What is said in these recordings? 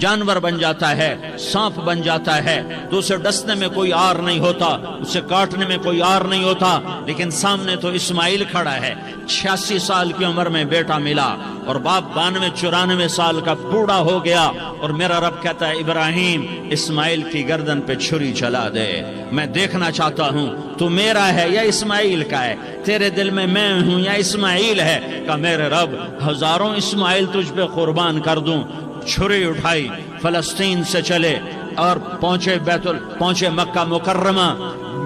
جانور بن جاتا ہے، سانپ بن جاتا ہے تو اسے ڈسنے میں کوئی آر نہیں ہوتا، اسے کاٹنے میں کوئی آر نہیں ہوتا، لیکن سامنے تو اسماعیل کھڑا ہے، 86 سال کی عمر میں بیٹا ملا اور باپ 92-94 سال کا بوڑھا ہو گیا، اور میرا رب کہتا ہے ابراہیم اسماعیل کی گردن پہ چھری چلا دے، میں دیکھنا چاہتا ہوں تو میرا ہے یا اسماعیل کا ہے، تیرے دل میں میں ہوں یا اسماعیل ہے؟ کہ میرے رب ہزاروں اسماعیل تجھ پہ قربان کر دوں۔ چھری اٹھائی، فلسطین سے چلے اور پہنچے مکہ مکرمہ،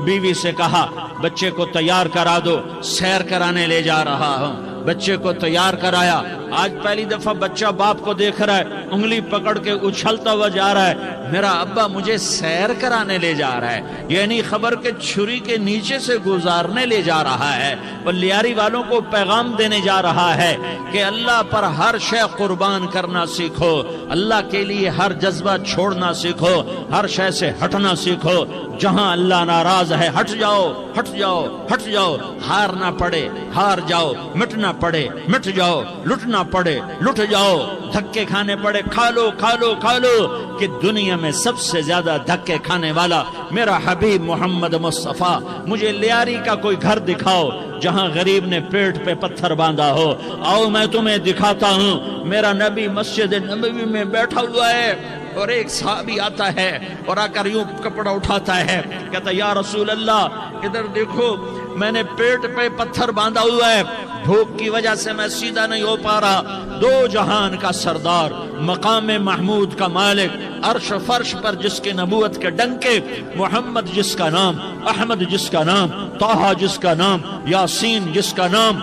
بیوی سے کہا بچے کو تیار کرا دو، سیر کرانے لے جا رہا ہوں، بچے کو تیار کرایا۔ آج پہلی دفعہ بچہ باپ کو دیکھ رہا ہے، انگلی پکڑ کے اچھلتا ہوا جا رہا ہے، میرا ابا مجھے سیر کرانے لے جا رہا ہے، یعنی خبر کے چھری کے نیچے سے گزارنے لے جا رہا ہے، اور لیاری والوں کو پیغام دینے جا رہا ہے کہ اللہ پر ہر شے قربان کرنا سیکھو، اللہ کے لیے ہر جذبہ چھوڑنا سیکھو، ہر شے سے ہٹنا سیکھو، جہاں اللہ ناراض ہے ہٹ جاؤ، ہٹ جاؤ، ہٹ جاؤ، ہار نہ پڑے ہار جاؤ، مٹنا پڑے مٹ جاؤ، لٹنا پڑے لٹ جاؤ، دھکے کھانے پڑے کھا لو کھا لو کھا لو، کہ دنیا میں سب سے زیادہ دھکے کھانے والا میرا حبیب محمد مصطفیٰ، مجھے لیاری کا کوئی گھر دکھاؤ جہاں غریب نے پیٹ پہ پتھر باندھا ہو، آؤ میں تمہیں دکھاتا ہوں۔ میرا نبی مسجد نبوی میں بیٹھا ہوا ہے اور ایک صحابی آتا ہے اور آ کر یوں کپڑا اٹھاتا ہے، کہتا یا رسول اللہ ادھر دیکھو، میں نے پیٹ پہ پتھر باندھا ہوا ہے، بھوک کی وجہ سے میں سیدھا نہیں ہو پا رہا، دو جہان کا سردار، مقام محمود کا مالک، عرش فرش پر جس کے نبوت کے ڈنکے، محمد جس کا نام، احمد جس کا نام، طٰہٰ جس کا نام، یاسین جس کا نام،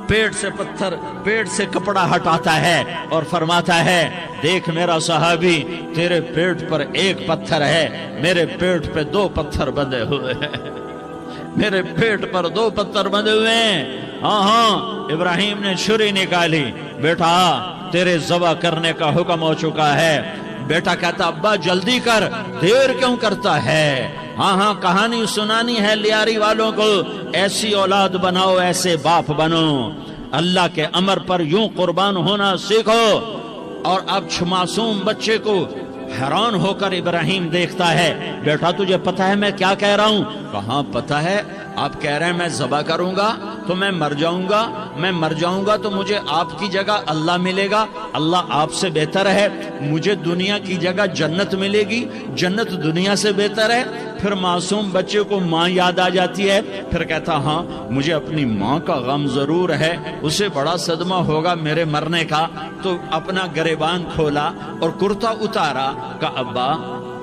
پیٹ سے کپڑا ہٹاتا ہے اور فرماتا ہے دیکھ میرا صحابی، تیرے پیٹ پر ایک پتھر ہے، میرے پیٹ پہ 2 پتھر بندھے ہوئے ہیں، میرے پیٹ پر 2 پتھر بندھے ہوئے ہیں۔ ہاں ابراہیم نے چھری نکالی، بیٹا تیرے ذبح کرنے کا حکم ہو چکا ہے۔ بیٹا کہتا ابا جلدی کر، دیر کیوں کرتا ہے؟ ہاں کہانی سنانی ہے لیاری والوں کو، ایسی اولاد بناؤ، ایسے باپ بنو، اللہ کے امر پر یوں قربان ہونا سیکھو۔ اور اب معصوم بچے کو حیران ہو کر ابراہیم دیکھتا ہے، بیٹا تجھے پتا ہے میں کیا کہہ رہا ہوں؟ کہاں پتا ہے، آپ کہہ رہے ہیں میں ذبح کروں گا تو میں مر جاؤں گا تو مجھے آپ کی جگہ اللہ ملے گا، اللہ آپ سے بہتر ہے، مجھے دنیا کی جگہ جنت ملے گی، جنت دنیا سے بہتر ہے۔ پھر معصوم بچے کو ماں یاد آ جاتی ہے، پھر کہتا ہاں مجھے اپنی ماں کا غم ضرور ہے، اسے بڑا صدمہ ہوگا میرے مرنے کا، تو اپنا گریبان کھولا اور کرتا اتارا، کہ ابا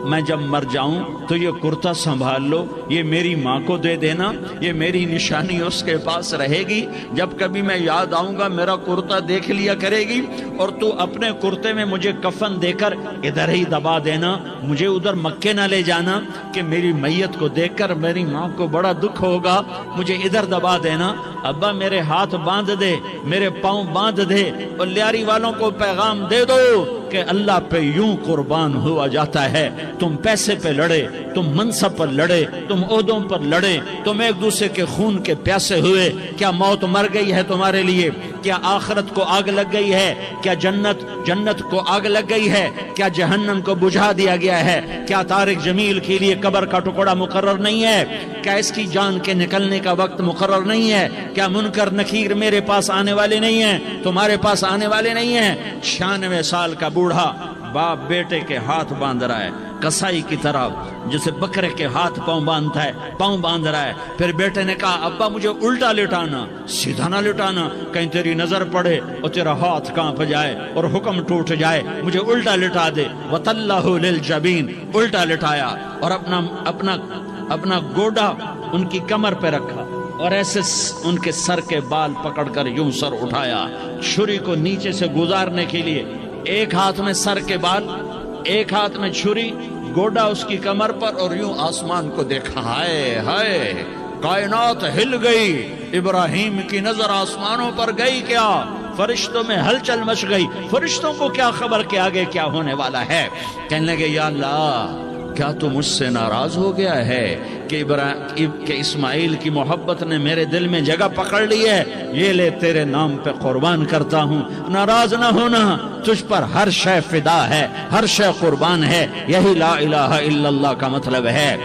میں جب مر جاؤں تو یہ کرتا سنبھال لو، یہ میری ماں کو دے دینا، یہ میری نشانی اس کے پاس رہے گی، جب کبھی میں یاد آؤں گا میرا کرتا دیکھ لیا کرے گی، اور تو اپنے کرتے میں مجھے کفن دے کر ادھر ہی دبا دینا، مجھے ادھر مکے نہ لے جانا کہ میری میت کو دیکھ کر میری ماں کو بڑا دکھ ہوگا، مجھے ادھر دبا دینا۔ ابا میرے ہاتھ باندھ دے، میرے پاؤں باندھ دے، اور لیاری والوں کو پیغام دے دو کہ اللہ پہ یوں قربان ہوا جاتا ہے۔ تم پیسے پہ لڑے، تم منصب پر لڑے، تم عہدوں پر لڑے، تم ایک دوسرے کے خون کے پیاسے ہوئے، کیا موت مر گئی ہے تمہارے لیے؟ کیا آخرت کو آگ لگ گئی ہے؟ کیا جنت کو آگ لگ گئی ہے؟ کیا جہنم کو بجھا دیا گیا ہے؟ کیا طارق جمیل کے لیے قبر کا ٹکڑا مقرر نہیں ہے؟ کیا اس کی جان کے نکلنے کا وقت مقرر نہیں ہے؟ کیا منکر نکیر میرے پاس آنے والے نہیں ہیں، تمہارے پاس آنے والے نہیں ہیں؟ 96 سال کا بوڑھا باپ بیٹے کے ہاتھ باندھ رہا ہے، کسائی کی طرح جسے بکرے کے ہاتھ پاؤں باندھتا ہے، پاؤں باندھ رہا ہے۔ پھر بیٹے نے کہا ابا مجھے الٹا لٹانا، سیدھا نہ لٹانا، کہیں تیری نظر پڑے اور تیرا ہاتھ کانپ جائے اور حکم ٹوٹ جائے، مجھے الٹا لٹا دے۔ وَتَلَّهُ لِلْجَبِينِ، الٹا لٹایا اور اپنا گوڈا ان کی کمر پہ رکھا اور ایسے ان کے سر کے بال پکڑ کر یوں سر اٹھایا، چھری کو نیچے سے گزارنے کے لیے، ایک ہاتھ میں سر کے بال، ایک ہاتھ میں چھری، گوڈا اس کی کمر پر، اور یوں آسمان کو دیکھا۔ ہائے ہائے، کائنات ہل گئی، ابراہیم کی نظر آسمانوں پر گئی، کیا فرشتوں میں ہلچل مچ گئی، فرشتوں کو کیا خبر کہ آگے کیا ہونے والا ہے۔ کہنے لگے یا اللہ کیا تو مجھ سے ناراض ہو گیا ہے کہ اسماعیل کی محبت نے میرے دل میں جگہ پکڑ لی ہے؟ یہ لے تیرے نام پہ قربان کرتا ہوں، ناراض نہ ہونا، تجھ پر ہر شے فدا ہے، ہر شے قربان ہے۔ یہی لا الہ الا اللہ کا مطلب ہے۔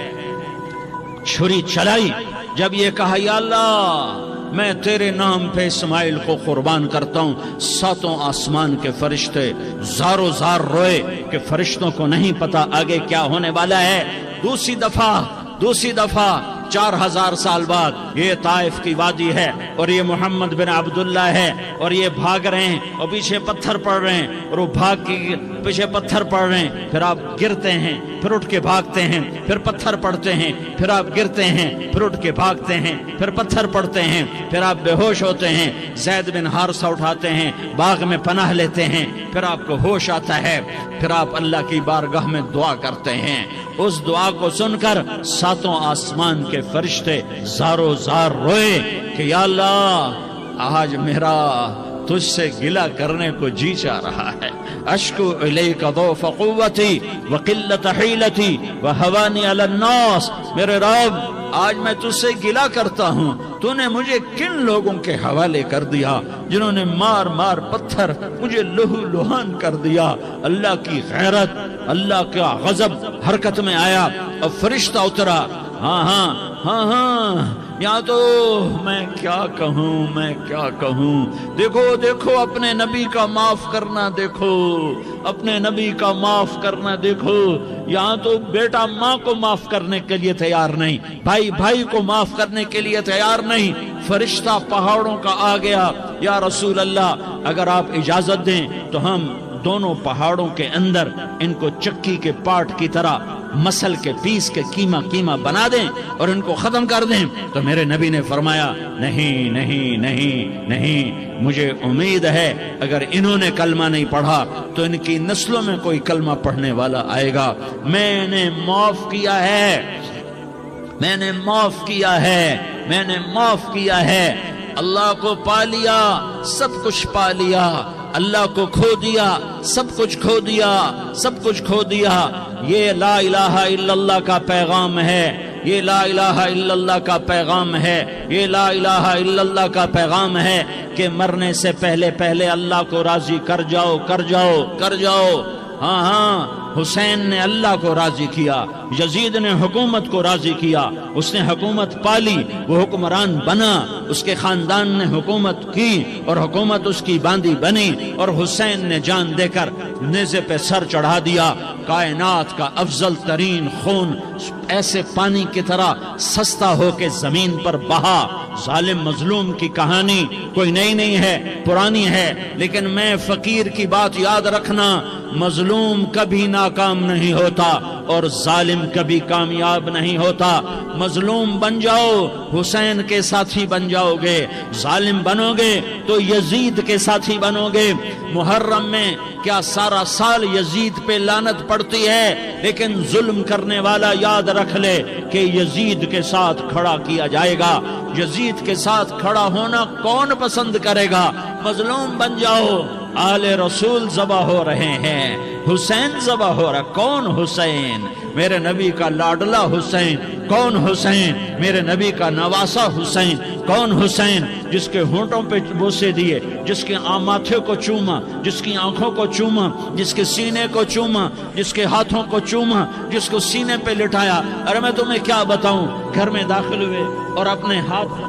چھری چلائی، جب یہ کہا یا اللہ میں تیرے نام پہ اسماعیل کو قربان کرتا ہوں، ساتوں آسمان کے فرشتے زارو زار روئے کہ فرشتوں کو نہیں پتا آگے کیا ہونے والا ہے۔ دوسری دفعہ 4000 سال بعد یہ طائف کی وادی ہے اور یہ محمد بن عبداللہ ہے اور یہ بھاگ رہے ہیں اور پیچھے پتھر پڑ رہے ہیں اور وہ بھاگ کے پیچھے پتھر پڑ رہے ہیں، پھر آپ گرتے ہیں، پھر اٹھ کے بھاگتے ہیں، پھر پتھر پڑتے ہیں، پھر آپ گرتے ہیں، پھر اٹھ کے بھاگتے ہیں، پھر پتھر پڑتے ہیں، پھر آپ بے ہوش ہوتے ہیں، زید بن حارثہ اٹھاتے ہیں، باغ میں پناہ لیتے ہیں، پھر آپ کو ہوش آتا ہے، پھر آپ اللہ کی بارگاہ میں دعا کرتے ہیں۔ اس دعا کو سن کر ساتوں آسمان کے فرشتے زارو زار روئے کہ یا اللہ آج میرا تجھ سے گلہ کرنے کو جی چاہ رہا ہے۔ اشکو الیک ضعف قوتی وقلت حیلتی وہوانی علی الناس، میرے رب آج میں تجھ سے گلہ کرتا ہوں، تو نے مجھے کن لوگوں کے حوالے کر دیا جنہوں نے مار مار پتھر مجھے لہو لہان کر دیا۔ اللہ کی غیرت، اللہ کا غضب حرکت میں آیا اور فرشتہ اترا۔ ہاں یا تو میں کیا کہوں، دیکھو اپنے نبی کا معاف کرنا، دیکھو اپنے نبی کا معاف کرنا، دیکھو یہاں تو بیٹا ماں کو معاف کرنے کے لیے تیار نہیں، بھائی کو معاف کرنے کے لیے تیار نہیں۔ فرشتہ پہاڑوں کا آ گیا، یا رسول اللہ اگر آپ اجازت دیں تو ہم دونوں پہاڑوں کے اندر ان کو چکی کے پاٹ کی طرح مسل کے پیس کے کیما بنا دیں اور ان کو ختم کر دیں۔ تو میرے نبی نے فرمایا نہیں، مجھے امید ہے اگر انہوں نے کلمہ نہیں پڑھا تو ان کی نسلوں میں کوئی کلمہ پڑھنے والا آئے گا۔ میں نے معاف کیا ہے، اللہ کو پا لیا، سب کچھ پا لیا، اللہ کو کھو دیا، سب کچھ کھو دیا۔ یہ لا الہ الا اللہ کا پیغام ہے، یہ لا الہ الا اللہ کا پیغام ہے، یہ لا الہ الا اللہ کا پیغام ہے کہ مرنے سے پہلے اللہ کو راضی کر جاؤ۔ ہاں حسین نے اللہ کو راضی کیا، یزید نے حکومت کو راضی کیا، اس نے حکومت پالی، وہ حکمران بنا، اس کے خاندان نے حکومت کی اور حکومت اس کی باندی بنی، اور حسین نے جان دے کر نیزے پہ سر چڑھا دیا۔ کائنات کا افضل ترین خون ایسے پانی کی طرح سستا ہو کے زمین پر بہا۔ ظالم مظلوم کی کہانی کوئی نئی نہیں ہے، پرانی ہے، لیکن میں فقیر کی بات یاد رکھنا، مظلوم کبھی ناکام نہیں ہوتا اور ظالم کبھی کامیاب نہیں ہوتا۔ مظلوم بن جاؤ حسین کے ساتھی بن جاؤ گے، ظالم بنو گے تو یزید کے ساتھی بنو گے۔ محرم میں کیا سارا سال یزید پہ لعنت پڑتی ہے، لیکن ظلم کرنے والا یاد رکھ لے کہ یزید کے ساتھ کھڑا کیا جائے گا۔ یزید کے ساتھ کھڑا ہونا کون پسند کرے گا؟ مظلوم بن جاؤ۔ آل رسول ذبح ہو رہے ہیں، حسین ذبح ہو رہا۔ کون حسین؟ میرے نبی کا لاڈلا حسین۔ کون حسین؟ میرے نبی کا نواسا حسین۔ کون حسین؟ جس کے ہونٹوں پہ بوسے دیے، جس کے ماتھے کو چوما، جس کی آنکھوں کو چوما، جس کے سینے کو چوما، جس کے ہاتھوں کو چوما، جس کو سینے پہ لٹایا۔ ارے میں تمہیں کیا بتاؤں، گھر میں داخل ہوئے اور اپنے ہاتھ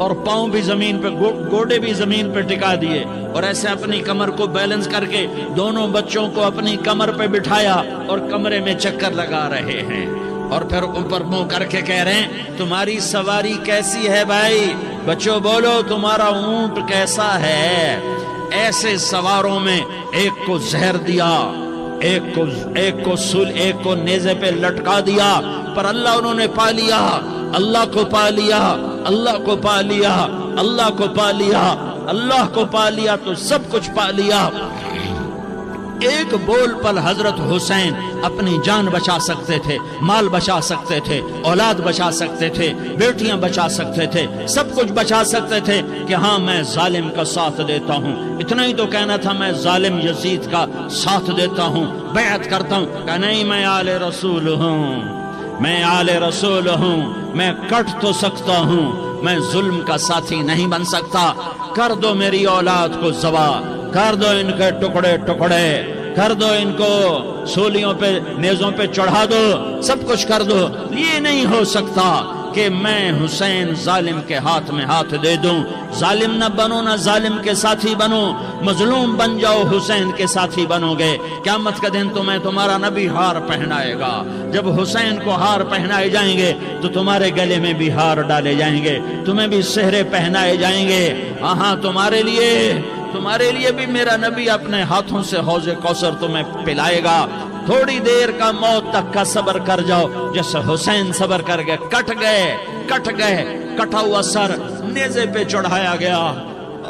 اور پاؤں بھی زمین پہ، گوڑے بھی زمین پہ ٹکا دیے اور ایسے اپنی کمر کو بیلنس کر کے دونوں بچوں کو اپنی کمر پہ بٹھایا اور کمرے میں چکر لگا رہے ہیں، اور پھر اوپر منہ کر کے کہہ رہے ہیں تمہاری سواری کیسی ہے بھائی؟ بچوں بولو تمہارا اونٹ کیسا ہے؟ ایسے سواروں میں ایک کو زہر دیا، ایک کو نیزے پہ لٹکا دیا، پر اللہ انہوں نے پا لیا، اللہ کو پا لیا، اللہ کو پا لیا، اللہ کو پا لیا، اللہ کو پا لیا تو سب کچھ پا لیا۔ ایک بول پر حضرت حسین اپنی جان بچا سکتے تھے، مال بچا سکتے تھے، اولاد بچا سکتے تھے، بیٹیاں بچا سکتے تھے، سب کچھ بچا سکتے تھے کہ ہاں میں ظالم کا ساتھ دیتا ہوں۔ اتنا ہی تو کہنا تھا میں ظالم یزید کا ساتھ دیتا ہوں، بیعت کرتا ہوں، کہ نہیں میں آل رسول ہوں، میں آل رسول ہوں، میں کٹ تو سکتا ہوں، میں ظلم کا ساتھی نہیں بن سکتا۔ کر دو میری اولاد کو ذبح، کر دو ان کے ٹکڑے ٹکڑے، کر دو ان کو سولیوں پہ نیزوں پہ چڑھا دو، سب کچھ کر دو۔ یہ نہیں ہو سکتا کہ میں حسین ظالم کے ہاتھ میں ہاتھ دے دوں۔ ظالم نہ بنو، نہ ظالم کے ساتھی بنو، مظلوم بن جاؤ، حسین کے ساتھی بنو گے۔ قیامت کا دن تمہیں تمہارا نبی ہار پہنائے گا۔ جب حسین کو ہار پہنائے جائیں گے تو تمہارے گلے میں بھی ہار ڈالے جائیں گے، تمہیں بھی سہرے پہنائے جائیں گے۔ ہاں تمہارے لیے بھی میرا نبی اپنے ہاتھوں سے حوض کوثر تمہیں پلائے گا۔ تھوڑی دیر کا موت تک کا صبر کر جاؤ، جیسے حسین صبر کر گئے، کٹ گئے، کٹا ہوا سر نیزے پہ چڑھایا گیا۔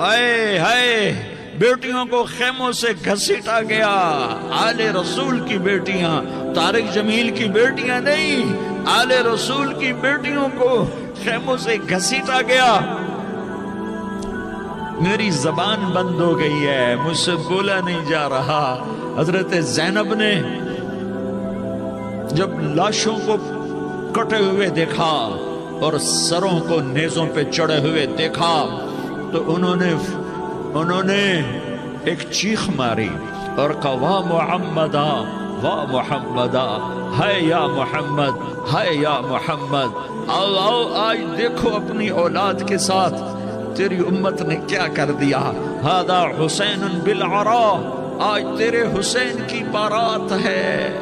اے ہائے، بیٹیوں کو خیموں سے گھسیٹا گیا۔ آل رسول کی بیٹیاں، طارق جمیل کی بیٹیاں نہیں، آل رسول کی بیٹیوں کو خیموں سے گھسیٹا گیا۔ میری زبان بند ہو گئی ہے، مجھ سے بولا نہیں جا رہا۔ حضرت زینب نے جب لاشوں کو کٹے ہوئے دیکھا اور سروں کو نیزوں پہ چڑھے ہوئے دیکھا تو انہوں نے ایک چیخ ماری اور کہا واہ محمدا، واہ محمدا، ہائے یا محمد، ہائے یا محمد۔ آؤ آج دیکھو اپنی اولاد کے ساتھ تیری امت نے کیا کر دیا۔ ہذا حسین بالعراء، آج تیرے حسین کی بارات ہے۔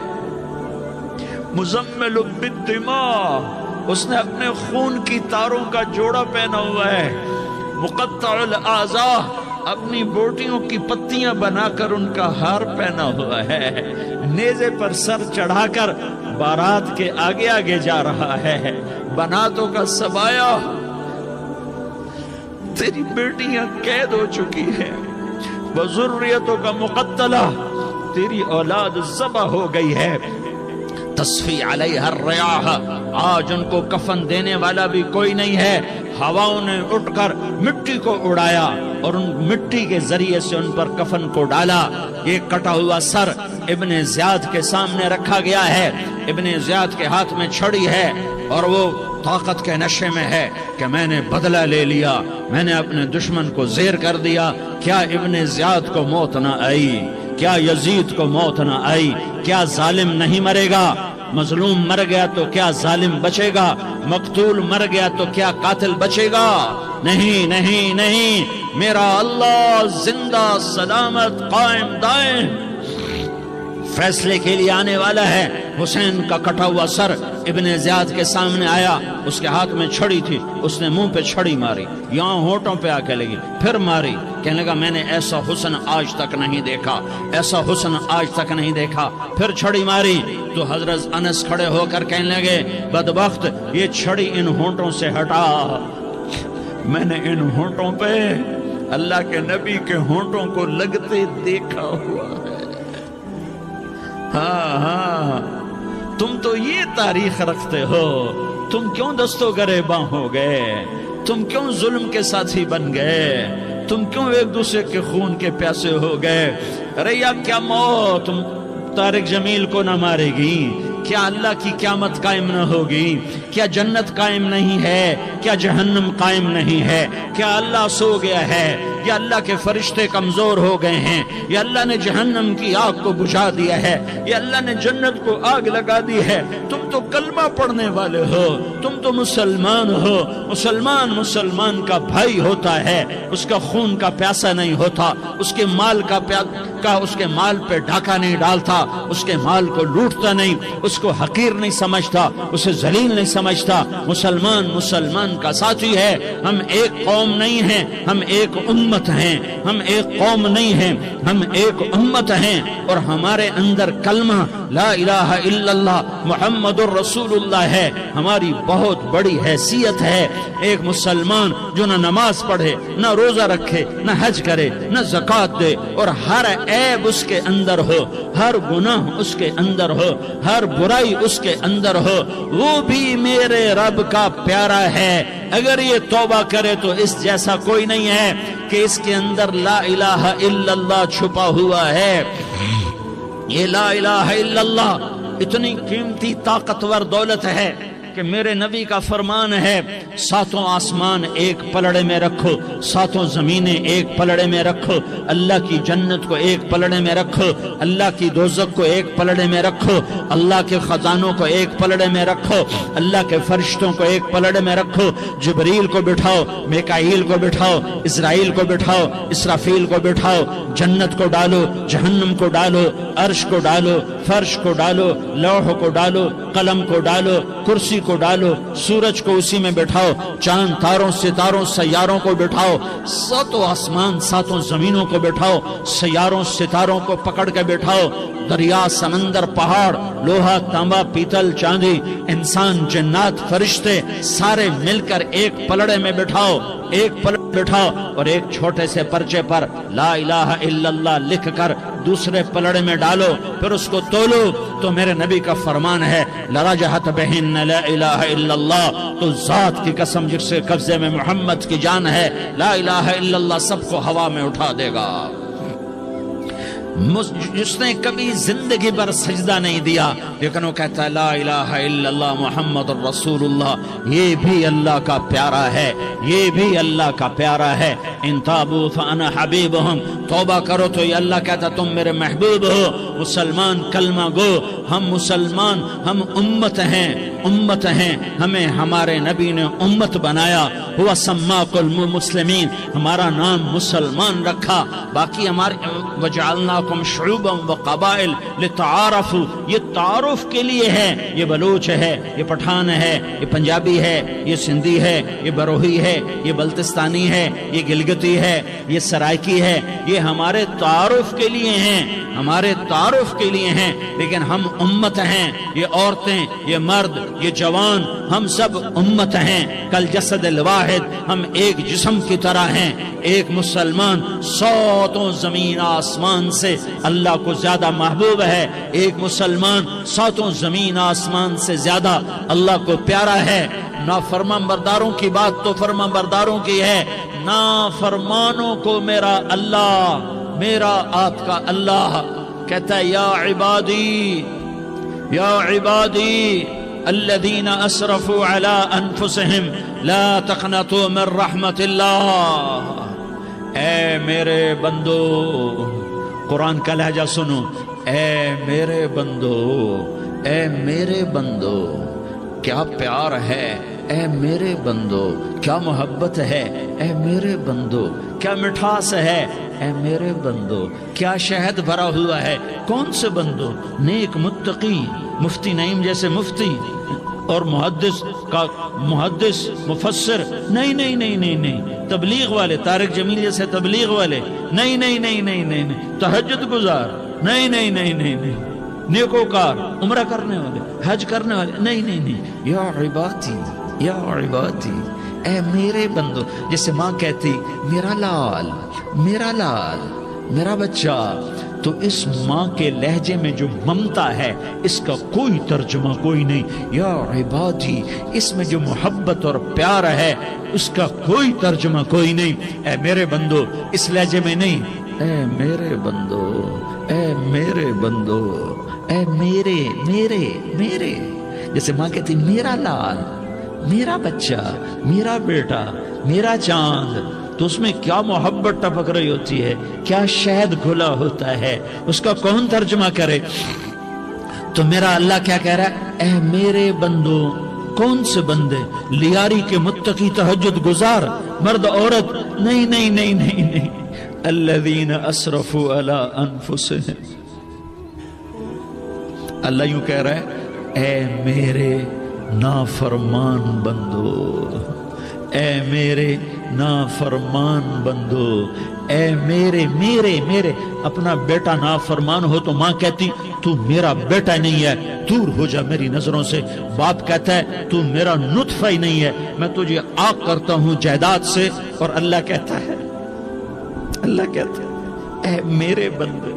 مزمل بالدماء، اس نے اپنے خون کی تاروں کا جوڑا پہنا ہوا ہے۔ مقطع الاعضاء، اپنی بوٹیوں کی پتیاں بنا کر ان کا ہار پہنا ہوا ہے۔ نیزے پر سر چڑھا کر بارات کے آگے آگے جا رہا ہے۔ بناتوں کا سبایا، تیری بیٹیاں قید ہو چکی ہیں، وذریتوں کا مقتلہ، تیری اولاد ذبح ہو گئی ہے۔ تصفی علیہ الریاح، آج ان کو کفن دینے والا بھی کوئی نہیں ہے۔ ہواؤں نے اٹھ کر مٹی کو اڑایا اور ان مٹی کے ذریعے سے ان پر کفن کو ڈالا۔ یہ کٹا ہوا سر ابن زیاد کے سامنے رکھا گیا ہے۔ ابن زیاد کے ہاتھ میں چھڑی ہے اور وہ طاقت کے نشے میں ہے کہ میں نے بدلہ لے لیا، میں نے اپنے دشمن کو زیر کر دیا۔ کیا ابن زیاد کو موت نہ آئی؟ کیا یزید کو موت نہ آئی؟ کیا ظالم نہیں مرے گا؟ مظلوم مر گیا تو کیا ظالم بچے گا؟ مقتول مر گیا تو کیا قاتل بچے گا؟ نہیں نہیں نہیں، میرا اللہ زندہ سلامت قائم دائم فیصلے کے لیے آنے والا ہے۔ حسین کا کٹا ہوا سر ابن زیاد کے سامنے آیا، اس کے ہاتھ میں چھڑی تھی، اس نے منہ پہ چھڑی ماری، یہاں ہونٹوں پہ آ کے لگی، پھر ماری، کہنے لگا میں نے ایسا حسن آج تک نہیں دیکھا، ایسا حسن آج تک نہیں دیکھا، پھر چھڑی ماری تو حضرت انس کھڑے ہو کر کہنے لگے بدبخت، یہ چھڑی ان ہونٹوں سے ہٹا، میں نے ان ہونٹوں پہ اللہ کے نبی کے ہونٹوں کو لگتے دیکھا ہوا ہے۔ ہاں تم تو یہ تاریخ رکھتے ہو، تم کیوں دستوں گریباں ہو گئے؟ تم کیوں ظلم کے ساتھی بن گئے؟ تم کیوں ایک دوسرے کے خون کے پیاسے ہو گئے؟ ارے یا کیا موت طارق جمیل کو نہ مارے گی؟ کیا اللہ کی قیامت قائم نہ ہوگی؟ کیا جنت قائم نہیں ہے؟ کیا جہنم قائم نہیں ہے؟ کیا اللہ سو گیا ہے؟ یا اللہ کے فرشتے کمزور ہو گئے ہیں؟ یا اللہ نے جہنم کی آگ کو بجھا دیا ہے؟ یا اللہ نے جنت کو آگ لگا دی ہے؟ تم تو کلمہ پڑھنے والے ہو، تم تو مسلمان ہو۔ مسلمان کا بھائی ہوتا ہے، اس کا خون کا پیاسا نہیں ہوتا، اس کے مال کا اس کے مال پہ ڈاکہ نہیں ڈالتا، اس کے مال کو لوٹتا نہیں، اس اس کو حقیر نہیں سمجھتا، اسے ذلیل نہیں سمجھتا۔ مسلمان مسلمان کا ساتھی ہے۔ ہم ایک قوم نہیں ہیں، ہم ایک امت ہیں۔ ہم ایک قوم نہیں ہیں، ہم ایک امت ہیں، اور ہمارے اندر کلمہ لا الہ الا اللہ محمد الرسول اللہ ہے۔ ہماری بہت بڑی حیثیت ہے۔ ایک مسلمان جو نہ نماز پڑھے، نہ روزہ رکھے، نہ حج کرے، نہ زکوٰۃ دے، اور ہر عیب اس کے اندر ہو، ہر گناہ اس کے اندر ہو، ہر برائی اس کے اندر ہو، وہ بھی میرے رب کا پیارا ہے۔ اگر یہ توبہ کرے تو اس جیسا کوئی نہیں ہے کہ اس کے اندر لا الہ الا اللہ چھپا ہوا ہے۔ یہ لا الہ الا اللہ اتنی قیمتی طاقتور دولت ہے کہ میرے نبی کا فرمان ہے، ساتوں آسمان ایک پلڑے میں رکھو، ساتوں زمینیں ایک پلڑے میں رکھو، اللہ کی جنت کو ایک پلڑے میں رکھو، اللہ کی دوزخ کو ایک پلڑے میں رکھو، اللہ کے خزانوں کو ایک پلڑے میں رکھو، اللہ کے فرشتوں کو ایک پلڑے میں رکھو، جبریل کو بٹھاؤ، میکائیل کو بٹھاؤ، اسرائیل کو بٹھاؤ، اسرافیل کو بٹھاؤ، جنت کو ڈالو، جہنم کو ڈالو، عرش کو ڈالو، فرش کو ڈالو، لوح کو ڈالو، قلم کو ڈالو، کرسی کو ڈالو، سورج کو اسی میں بٹھاؤ، چاند تاروں ستاروں سیاروں کو بٹھاؤ، ساتوں آسمان ساتوں زمینوں کو بٹھاؤ، سیاروں ستاروں کو پکڑ کے بٹھاؤ، دریا سمندر پہاڑ لوہا تانبا پیتل چاندی انسان جنات فرشتے سارے مل کر ایک پلڑے میں بٹھاؤ، ایک پلڑے بٹھاؤ، اور ایک چھوٹے سے پرچے پر لا الہ الا اللہ لکھ کر دوسرے پلڑے میں ڈالو، پھر اس کو تولو، تو میرے نبی کا فرمان ہے لرجحت بہن لا الہ الا اللہ، تو ذات کی قسم جس سے قبضے میں محمد کی جان ہے، لا الہ الا اللہ سب کو ہوا میں اٹھا دے گا۔ جس نے کبھی زندگی پر سجدہ نہیں دیا لیکن وہ کہتا ہے لا الہ الا اللہ محمد الرسول اللہ، یہ بھی اللہ کا پیارا ہے، یہ بھی اللہ کا پیارا ہے۔ ان تابوا فانا حبیبہم، توبہ کرو تو یہ اللہ کہتا تم میرے محبوب ہو۔ مسلمان کلمہ گو، ہم مسلمان، ہم امت ہیں، امت ہیں، ہمیں ہمارے نبی نے امت بنایا، ہوا سماکم المسلمین، ہمارا نام مسلمان رکھا، باقی ہمارے وجعلناکم شعوبا وقبائل لتعارفوا، یہ تعارف کے لیے ہے، یہ بلوچ ہے، یہ پٹھان ہے، یہ پنجابی ہے، یہ سندھی ہے، یہ بروہی ہے، یہ بلتستانی ہے، یہ گلگتی ہے، یہ سرائکی ہے، یہ ہمارے تعارف کے لیے ہیں، ہمارے تعارف کے لیے ہیں، لیکن ہم امت ہیں، یہ عورتیں، یہ مرد، یہ جوان، ہم سب امت ہیں، کل جسد الواحد، ہم ایک جسم کی طرح ہیں۔ ایک مسلمان ساتوں زمین آسمان سے اللہ کو زیادہ محبوب ہے، ایک مسلمان ساتوں زمین آسمان سے زیادہ اللہ کو پیارا ہے۔ نافرمان برداروں کی بات تو فرمان برداروں کی ہے، نافرمانوں کو میرا اللہ، میرا آپ کا اللہ کہتا ہے یا عبادی، یا عبادی الذین اسرفوا علی انفسہم لا تقنطوا من رحمت اللہ، اے میرے بندو، قرآن کا لہجہ سنو، اے میرے بندو، اے میرے بندو، کیا پیار ہے، اے میرے بندو، کیا محبت ہے، اے میرے بندو، کیا مٹھاس ہے، اے میرے بندو، کیا شہد بھرا ہوا ہے۔ کون سے بندو؟ نیک متقی، مفتی نعیم جیسے مفتی اور محدث کا محدث مفسر، نہیں نہیں نہیں نہیں نہیں، تبلیغ والے، طارق جمیل جیسے تبلیغ والے، نہیں نہیں نہیں نہیں نہیں، تہجد گزار، نہیں نہیں نہیں نہیں نہیں، نیکوکار، عمرہ کرنے والے، حج کرنے والے، نہیں نہیں نہیں، یا عبادی، یا عبادی، اے میرے بندو، جیسے ماں کہتی میرا لال، میرا لال، میرا بچہ، تو اس ماں کے لہجے میں جو ممتا ہے اس کا کوئی ترجمہ کوئی نہیں۔ یا عبادی، اس میں جو محبت اور پیار ہے اس کا کوئی ترجمہ کوئی نہیں۔ اے میرے بندو، اس لہجے میں نہیں، اے میرے بندو، اے میرے بندو، اے میرے میرے میرے، جیسے ماں کہتی میرا لال، میرا بچہ، میرا بیٹا، میرا چاند، تو اس میں کیا محبت ٹپک رہی ہوتی ہے، کیا شہد گھلا ہوتا ہے، اس کا کون ترجمہ کرے؟ تو میرا اللہ کیا کہہ رہا ہے؟ اے میرے بندو، کون سے بندے؟ لیاری کے متقی تہجد گزار، مرد عورت، نہیں نہیں نہیں نہیں نہیں، الذین اسرفوا علی انفسہم، اللہ یوں کہہ رہا ہے اے میرے نافرمان بندو، اے میرے نافرمان بندو، اے میرے اپنا بیٹا نافرمان ہو تو ماں کہتی تو میرا بیٹا نہیں ہے، دور ہو جا میری نظروں سے۔ باپ کہتا ہے تو میرا نطفہ ہی نہیں ہے، میں تجھے عاق کرتا ہوں جائیداد سے۔ اور اللہ کہتا ہے اے میرے بندے،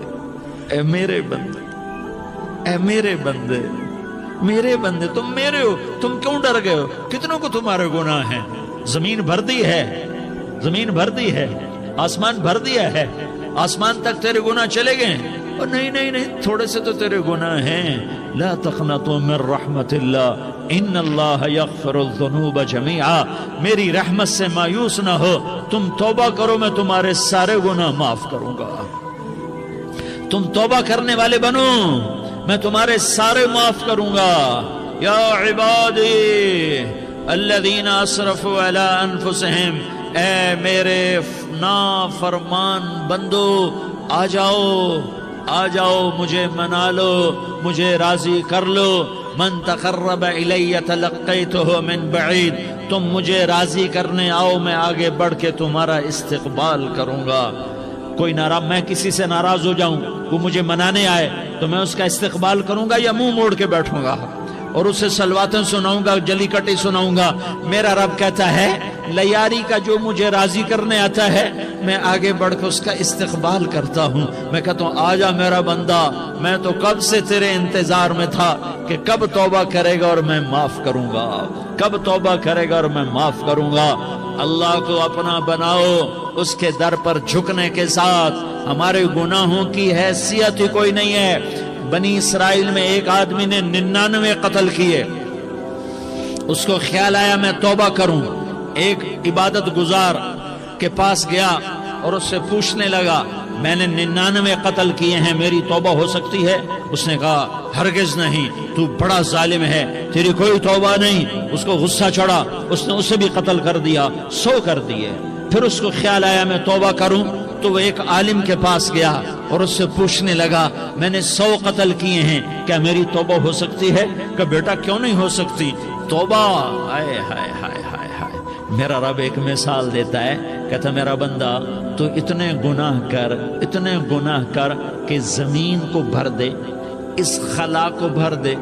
اے میرے بندے، اے میرے بندے، میرے بندے، تم میرے ہو، تم کیوں ڈر گئے ہو؟ کتنوں کو تمہارے گناہ ہیں؟ زمین بھر دی ہے، زمین بھر دی ہے، آسمان بھر دیا ہے، آسمان تک تیرے گناہ چلے گئے ہیں۔ اور نہیں تھوڑے سے تو تیرے گناہ ہیں۔ لا تقنطوا من رحمت اللہ ان اللہ یغفر الذنوب جميعا، میری رحمت سے مایوس نہ ہو، تم توبہ کرو، میں تمہارے سارے گناہ معاف کروں گا۔ تم توبہ کرنے والے بنو، میں تمہارے سارے معاف کروں گا۔ یا عبادی الذین اسرفوا علی انفسہم، اے میرے نافرمان بندو، آ جاؤ مجھے منا لو، مجھے راضی کر لو۔ من تقرب الی تلقیتہ من بعید، تم مجھے راضی کرنے آؤ، میں آگے بڑھ کے تمہارا استقبال کروں گا۔ کوئی ناراض، میں کسی سے ناراض ہو جاؤں، وہ مجھے منانے آئے تو میں اس کا استقبال کروں گا یا منہ موڑ کے بیٹھوں گا اور اسے سلواتیں سناؤں گا، جلی کٹی سناؤں گا؟ میرا رب کہتا ہے لیاری کا جو مجھے راضی کرنے آتا ہے میں آگے بڑھ کے اس کا استقبال کرتا ہوں۔ میں کہتا ہوں آ جا میرا بندہ، میں تو کب سے تیرے انتظار میں تھا کہ کب توبہ کرے گا اور میں معاف کروں گا، کب توبہ کرے گا اور میں معاف کروں گا۔ اللہ کو اپنا بناؤ، اس کے در پر جھکنے کے ساتھ۔ ہمارے گناہوں کی حیثیت ہی کوئی نہیں ہے۔ بنی اسرائیل میں ایک آدمی نے 99 قتل کیے، اس کو خیال آیا میں توبہ کروں، ایک عبادت گزار کے پاس گیا اور اس سے پوچھنے لگا میں نے 99 قتل کیے ہیں، میری توبہ ہو سکتی ہے؟ اس نے کہا ہرگز نہیں، تو بڑا ظالم ہے، تیری کوئی توبہ نہیں۔ اس کو غصہ چڑھا، اس نے اسے بھی قتل کر دیا، 100 کر دیے۔ پھر اس کو خیال آیا میں توبہ کروں، تو وہ ایک عالم کے پاس گیا اور اس سے پوچھنے لگا میں نے 100 قتل کیے ہیں، کیا میری توبہ ہو سکتی ہے؟ کہ بیٹا کیوں نہیں ہو سکتی توبہ؟ ہائے ہائے ہائے ہائے ہائے۔ میرا رب ایک مثال دیتا ہے، کہتا میرا بندہ تو اتنے گناہ کر کہ زمین کو بھر دے، اس خلا کو بھر دے،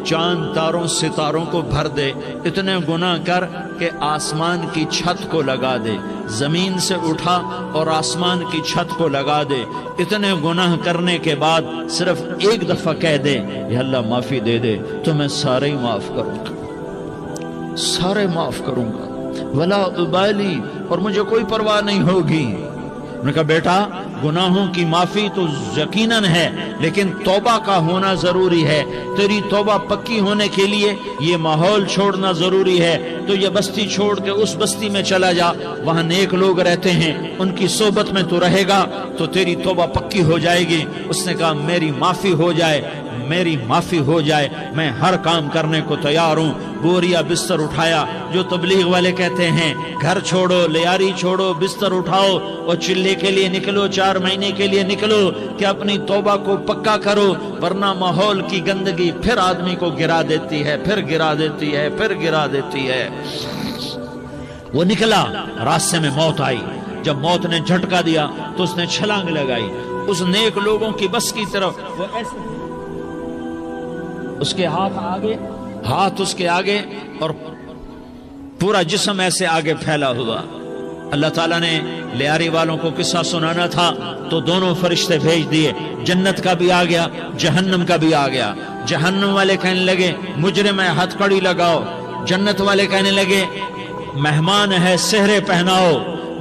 چاند تاروں ستاروں کو بھر دے، اتنے گناہ کر کہ آسمان کی چھت کو لگا دے، زمین سے اٹھا اور آسمان کی چھت کو لگا دے۔ اتنے گناہ کرنے کے بعد صرف ایک دفعہ کہہ دے یا اللہ معافی دے دے تو میں سارے ہی معاف کروں گا، سارے معاف کروں گا، ولا ابالی، اور مجھے کوئی پرواہ نہیں ہوگی۔ انہوں نے کہا بیٹا گناہوں کی معافی تو یقیناً ہے لیکن توبہ کا ہونا ضروری ہے، تیری توبہ پکی ہونے کے لیے یہ ماحول چھوڑنا ضروری ہے۔ تو یہ بستی چھوڑ کے اس بستی میں چلا جا، وہاں نیک لوگ رہتے ہیں، ان کی صحبت میں تو رہے گا تو تیری توبہ پکی ہو جائے گی۔ اس نے کہا میری معافی ہو جائے، میری معافی ہو جائے، میں ہر کام کرنے کو تیار ہوں۔ بوریا بستر اٹھایا، جو تبلیغ والے کہتے ہیں گھر چھوڑو، لیاری چھوڑو، بستر اٹھاؤ اور چلے کے لیے نکلو، 4 مہینے کے لیے نکلو کہ اپنی توبہ کو پکا کرو، ورنہ ماحول کی گندگی پھر آدمی کو گرا دیتی ہے، پھر گرا دیتی ہے، پھر گرا دیتی ہے۔ وہ نکلا، راستے میں موت آئی، جب موت نے جھٹکا دیا تو اس نے چھلانگ لگائی اس نیک لوگوں کی بس کی طرف، وہ ایسے اس کے ہاتھ اس کے آگے اور پورا جسم ایسے آگے پھیلا ہوا۔ اللہ تعالیٰ نے لیاری والوں کو قصہ سنانا تھا تو دونوں فرشتے بھیج دیے، جنت کا بھی آ گیا، جہنم کا بھی آ گیا۔ جہنم والے کہنے لگے مجرم ہے، ہتھ کڑی لگاؤ۔ جنت والے کہنے لگے مہمان ہے، سہرے پہناؤ۔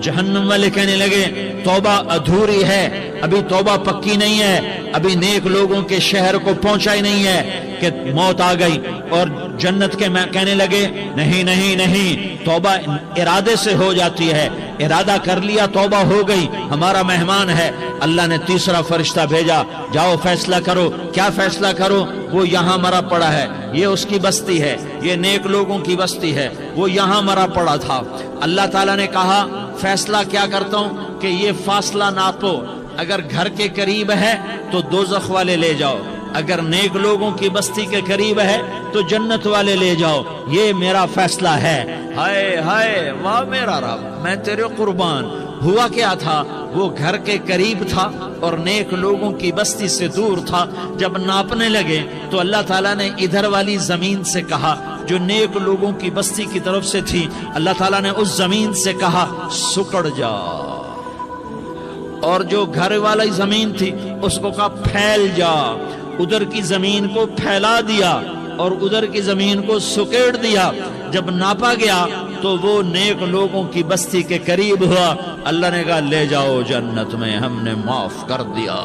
جہنم والے کہنے لگے توبہ ادھوری ہے، ابھی توبہ پکی نہیں ہے، ابھی نیک لوگوں کے شہر کو پہنچا ہی نہیں ہے کہ موت آ گئی۔ اور جنت کے میں کہنے لگے نہیں نہیں نہیں، توبہ ارادے سے ہو جاتی ہے، ارادہ کر لیا توبہ ہو گئی، ہمارا مہمان ہے۔ اللہ نے تیسرا فرشتہ بھیجا، جاؤ فیصلہ کرو۔ کیا فیصلہ کرو؟ وہ یہاں مرا پڑا ہے، یہ اس کی بستی ہے، یہ نیک لوگوں کی بستی ہے، وہ یہاں مرا پڑا تھا۔ اللہ تعالیٰ نے کہا فیصلہ کیا کرتا ہوں کہ یہ فاصلہ ناپو، اگر گھر کے قریب ہے تو دوزخ والے لے جاؤ، اگر نیک لوگوں کی بستی کے قریب ہے تو جنت والے لے جاؤ، یہ میرا فیصلہ ہے۔ ہائے ہائے واہ میرا رب، میں تیرے قربان۔ ہوا کیا تھا، وہ گھر کے قریب تھا اور نیک لوگوں کی بستی سے دور تھا۔ جب ناپنے لگے تو اللہ تعالیٰ نے ادھر والی زمین سے کہا جو نیک لوگوں کی بستی کی طرف سے تھی، اللہ تعالیٰ نے اس زمین سے کہا سکڑ جا، اور جو گھر والی زمین تھی اس کو کہا پھیل جا۔ ادھر کی زمین کو پھیلا دیا اور ادھر کی زمین کو سکیڑ دیا۔ جب ناپا گیا تو وہ نیک لوگوں کی بستی کے قریب ہوا۔ اللہ نے کہا لے جاؤ جنت میں، ہم نے معاف کر دیا۔